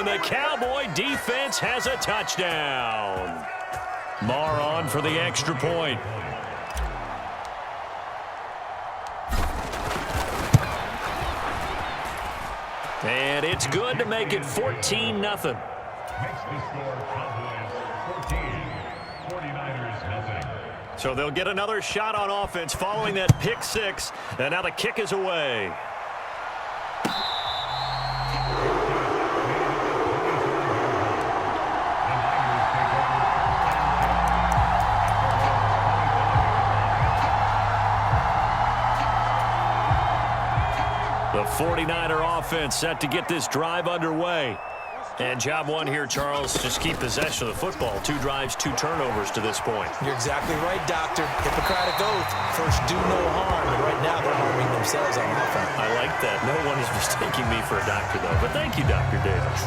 and the Cowboy defense has a touchdown. Marr on for the extra point. And it's good to make it 14-0. Makes the score Cowboys 14, 49ers nothing. So they'll get another shot on offense following that pick six. And now the kick is away. The 49er offense set to get this drive underway. And job one here, Charles, just keep possession of the football. 2 drives, 2 turnovers to this point. You're exactly right, Doctor. Hippocratic oath. First, do no harm. And right now, they're harming themselves on offense. I like that. No one is mistaking me for a doctor, though. But thank you, Dr. Davis.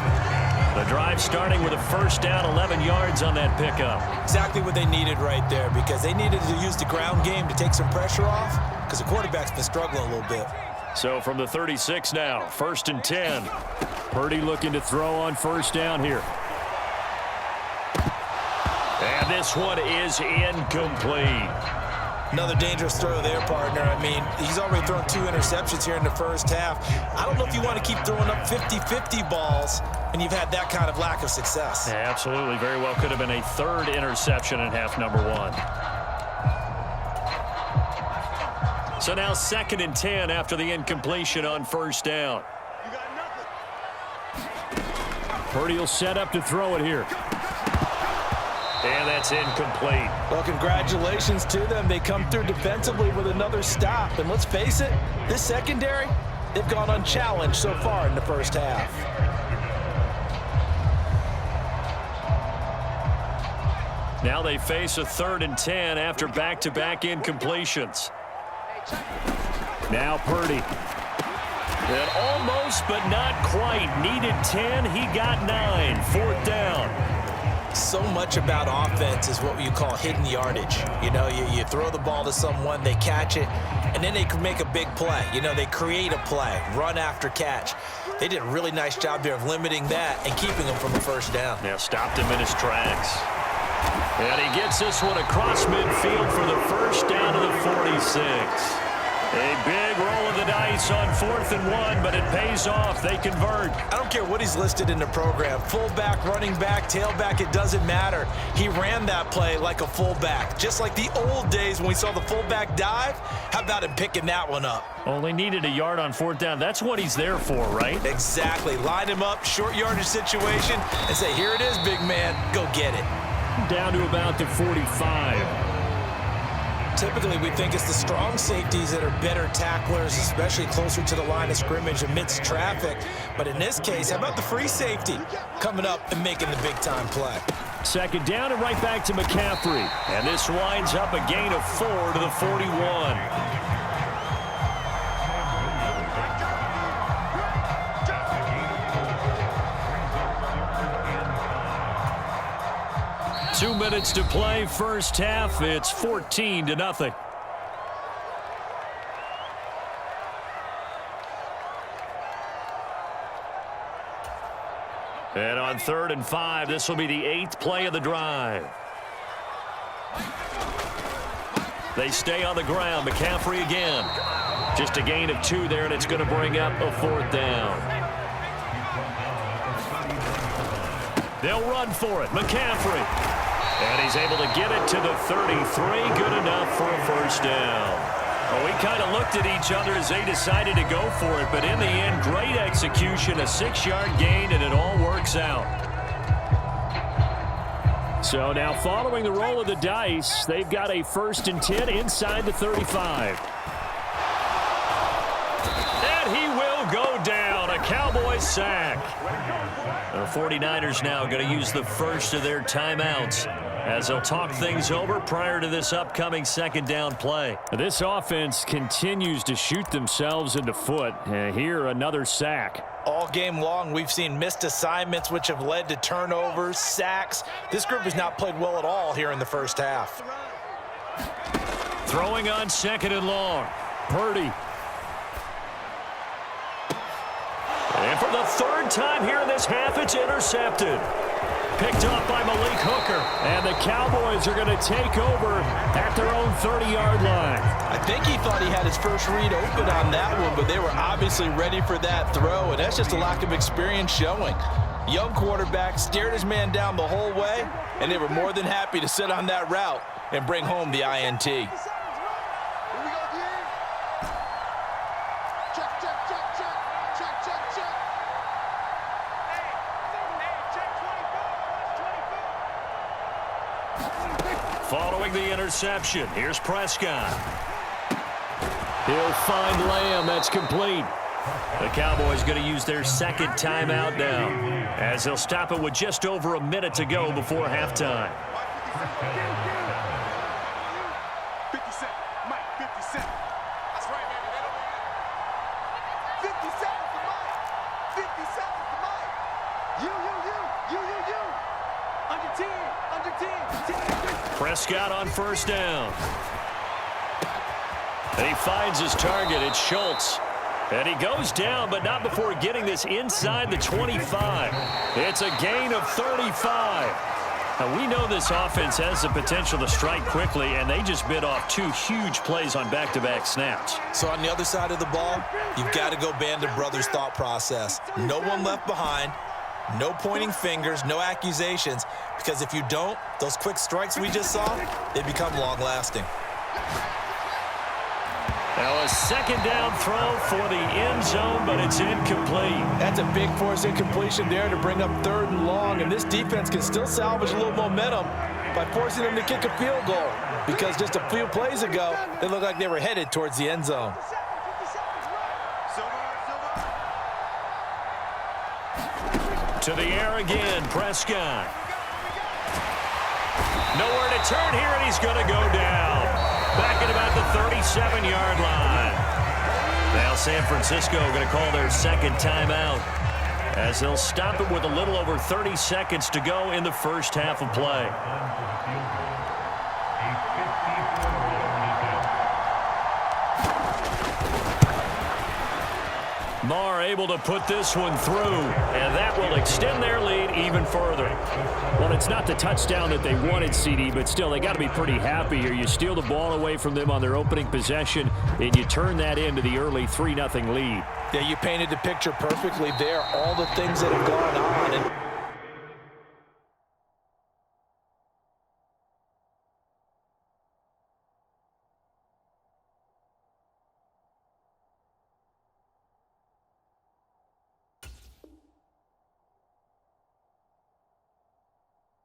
The drive starting with a first down, 11 yards on that pickup. Exactly what they needed right there, because they needed to use the ground game to take some pressure off, because the quarterback's been struggling a little bit. So from the 36 now, 1st and 10. Purdy looking to throw on first down here. And this one is incomplete. Another dangerous throw there, partner. I mean, he's already thrown 2 interceptions here in the first half. I don't know if you want to keep throwing up 50-50 balls, and you've had that kind of lack of success. Yeah, absolutely. Very well could have been a 3rd interception in half number 1. So now 2nd and 10 after the incompletion on first down. Purdy will set up to throw it here. And that's incomplete. Well, congratulations to them. They come through defensively with another stop. And let's face it, this secondary, they've gone unchallenged so far in the first half. Now they face a 3rd and 10 after back-to-back incompletions. Now Purdy. And almost, but not quite. Needed 10. He got 9. 4th down. So much about offense is what you call hidden yardage. You know, you throw the ball to someone, they catch it, and then they can make a big play. You know, they create a play, run after catch. They did a really nice job there of limiting that and keeping him from a first down. Now stopped him in his tracks. And he gets this one across midfield for the first down to the 46. A big roll of the dice on 4th and 1, but it pays off. They convert. I don't care what he's listed in the program. Fullback, running back, tailback, it doesn't matter. He ran that play like a fullback, just like the old days when we saw the fullback dive. How about him picking that one up? Only needed a yard on 4th down. That's what he's there for, right? Exactly. Line him up, short yardage situation, and say, here it is, big man. Go get it. Down to about the 45. Typically, we think it's the strong safeties that are better tacklers, especially closer to the line of scrimmage amidst traffic. But in this case, how about the free safety coming up and making the big-time play? 2nd down and right back to McCaffrey. And this winds up a gain of 4 to the 41. 2 minutes to play, first half. It's 14-0. And on 3rd and 5, this will be the 8th play of the drive. They stay on the ground. McCaffrey again. Just a gain of 2 there, and it's going to bring up a 4th down. They'll run for it. McCaffrey. And he's able to get it to the 33. Good enough for a first down. Well, we kind of looked at each other as they decided to go for it. But in the end, great execution, a 6-yard gain, and it all works out. So now following the roll of the dice, they've got a 1st and 10 inside the 35. And he will go down. A Cowboy sack. The 49ers now going to use the first of their timeouts as they'll talk things over prior to this upcoming 2nd down play. This offense continues to shoot themselves in the foot. Here, another sack. All game long, we've seen missed assignments, which have led to turnovers, sacks. This group has not played well at all here in the first half. Throwing on 2nd and long. Purdy. And for the 3rd third time here in this half, it's intercepted. Picked off by Malik Hooker. And the Cowboys are going to take over at their own 30-yard line. I think he thought he had his first read open on that one, but they were obviously ready for that throw, and that's just a lack of experience showing. Young quarterback stared his man down the whole way, and they were more than happy to sit on that route and bring home the INT. Following the interception, here's Prescott. He'll find Lamb. That's complete. The Cowboys going to use their second timeout now, as they'll stop it with just over a minute to go before halftime. 50 Cent, Mike, 50 Cent. That's right, baby. 50 seconds to Mike. 50 seconds to Mike. You. Under 10. Prescott on first down. And he finds his target. It's Schultz. And he goes down, but not before getting this inside the 25. It's a gain of 35. Now, we know this offense has the potential to strike quickly, and they just bit off two huge plays on back-to-back snaps. So on the other side of the ball, you've got to go Band of Brothers thought process. No one left behind, no pointing fingers, no accusations, because if you don't, those quick strikes we just saw, they become long-lasting. Now a second down throw for the end zone, but it's incomplete. That's a big force incompletion there to bring up third and long, and this defense can still salvage a little momentum by forcing them to kick a field goal, because just a few plays ago, they looked like they were headed towards the end zone. To the air again, Prescott. Nowhere to turn here, and he's going to go down. Back at about the 37-yard line. Now San Francisco going to call their second timeout, as they'll stop it with a little over 30 seconds to go in the first half of play. Marr able to put this one through, and that will extend their lead even further. Well, it's not the touchdown that they wanted, CD, but still, they got to be pretty happy here. You steal the ball away from them on their opening possession, and you turn that into the early 3-0 lead. Yeah, you painted the picture perfectly there, all the things that have gone on. And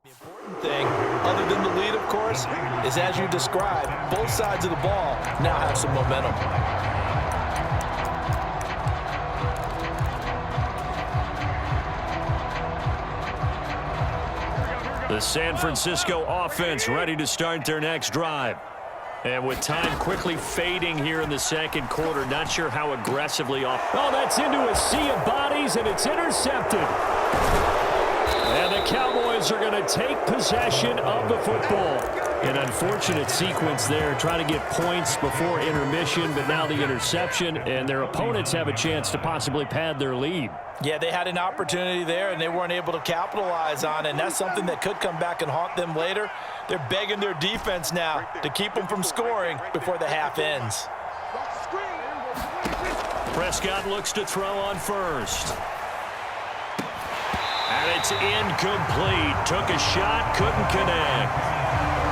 the important thing, other than the lead, of course, is as you described, both sides of the ball now have some momentum. The San Francisco offense ready to start their next drive. And with time quickly fading here in the second quarter, not sure how aggressively off. Oh, that's into a sea of bodies, and it's intercepted. And the Cowboys are going to take possession of the football. An unfortunate sequence there, trying to get points before intermission, but now the interception, and their opponents have a chance to possibly pad their lead. Yeah, they had an opportunity there, and they weren't able to capitalize on it, and that's something that could come back and haunt them later. They're begging their defense now to keep them from scoring before the half ends. Prescott looks to throw on first. And it's incomplete. Took a shot, couldn't connect.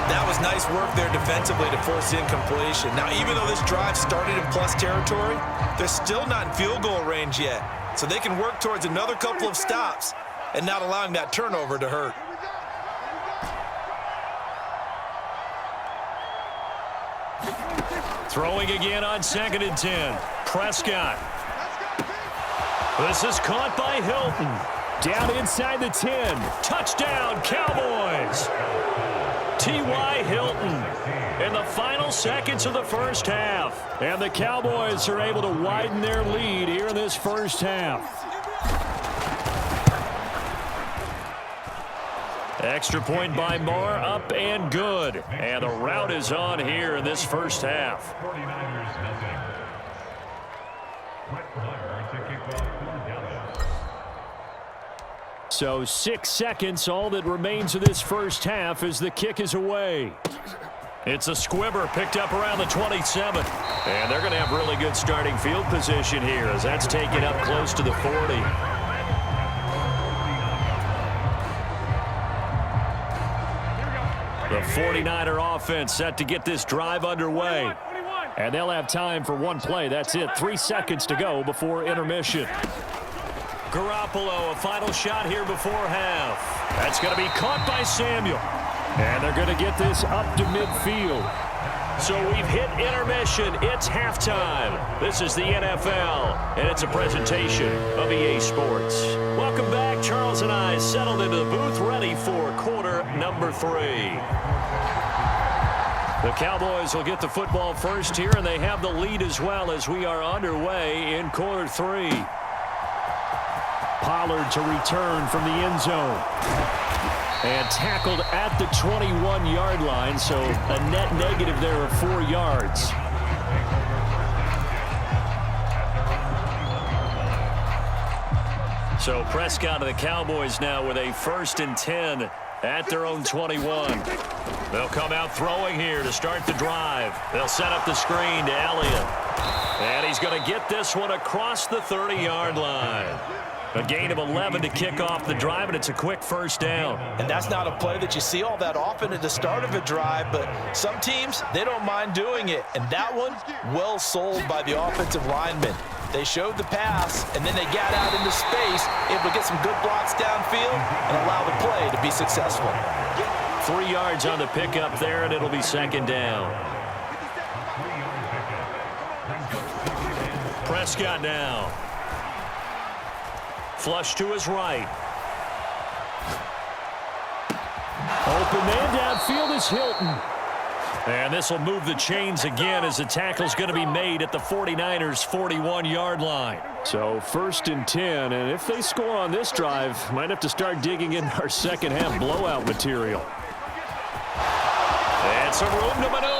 That was nice work there defensively to force incompletion. Now, even though this drive started in plus territory, they're still not in field goal range yet. So they can work towards another couple of stops and not allowing that turnover to hurt. Throwing again on 2nd and 10. Prescott. This is caught by Hilton. Down inside the 10. Touchdown, Cowboys. T.Y. Hilton in the final seconds of the first half. And the Cowboys are able to widen their lead here in this first half. Extra point by Marr, up and good. And the route is on here in this first half. 49ers nothing. Brett Hunter to kick off for Dallas. So 6 seconds, all that remains of this first half as the kick is away. It's a squibber picked up around the 27. And they're going to have really good starting field position here as that's taken up close to the 40. The 49er offense set to get this drive underway. And they'll have time for one play. That's it. 3 seconds to go before intermission. Garoppolo, a final shot here before half. That's going to be caught by Samuel. And they're going to get this up to midfield. So we've hit intermission. It's halftime. This is the NFL, and it's a presentation of EA Sports. Welcome back. Charles and I settled into the booth, ready for quarter number 3. The Cowboys will get the football first here, and they have the lead as well as we are underway in quarter 3. Pollard to return from the end zone. And tackled at the 21-yard line, so a net negative there of 4 yards. So Prescott of the Cowboys now with a 1st and 10 at their own 21. They'll come out throwing here to start the drive. They'll set up the screen to Elliott. And he's going to get this one across the 30-yard line. A gain of 11 to kick off the drive, and it's a quick first down. And that's not a play that you see all that often at the start of a drive, but some teams, they don't mind doing it. And that one, well sold by the offensive lineman. They showed the pass, and then they got out into space, able to get some good blocks downfield and allow the play to be successful. 3 yards on the pickup there, and it'll be 2nd down. Prescott now. Flush to his right. Open man downfield is Hilton. And this will move the chains again as the tackle's going to be made at the 49ers' 41-yard line. So 1st and 10, and if they score on this drive, might have to start digging in our second half blowout material. And some room to maneuver.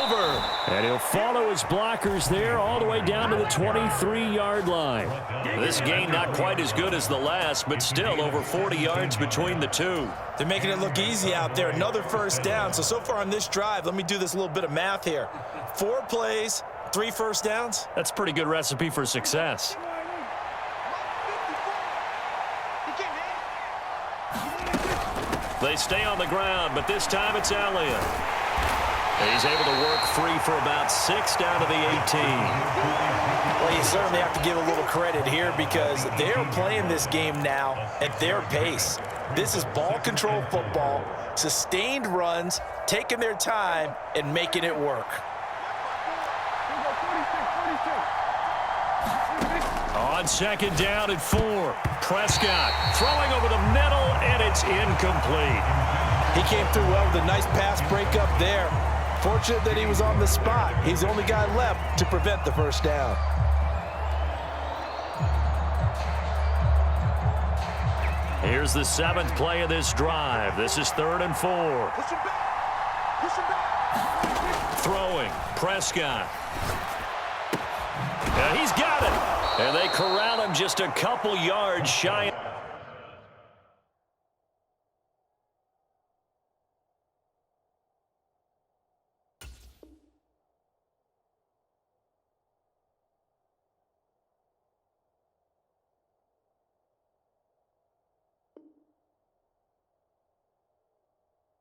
And he'll follow his blockers there all the way down to the 23-yard line. This gain not quite as good as the last, but still over 40 yards between the two. They're making it look easy out there. Another first down. So far on this drive, let me do this little bit of math here. 4 plays, 3 first downs. That's a pretty good recipe for success. They stay on the ground, but this time it's Elliott. He's able to work free for about 6 down to the 18. Well, you certainly have to give a little credit here because they're playing this game now at their pace. This is ball control football, sustained runs, taking their time and making it work. On 2nd down and 4, Prescott throwing over the middle, and it's incomplete. He came through well with a nice pass breakup there. Fortunate that he was on the spot. He's the only guy left to prevent the first down. Here's the 7th play of this drive. This is 3rd and 4. Throwing, Prescott. And he's got it. And they corral him just a couple yards shy.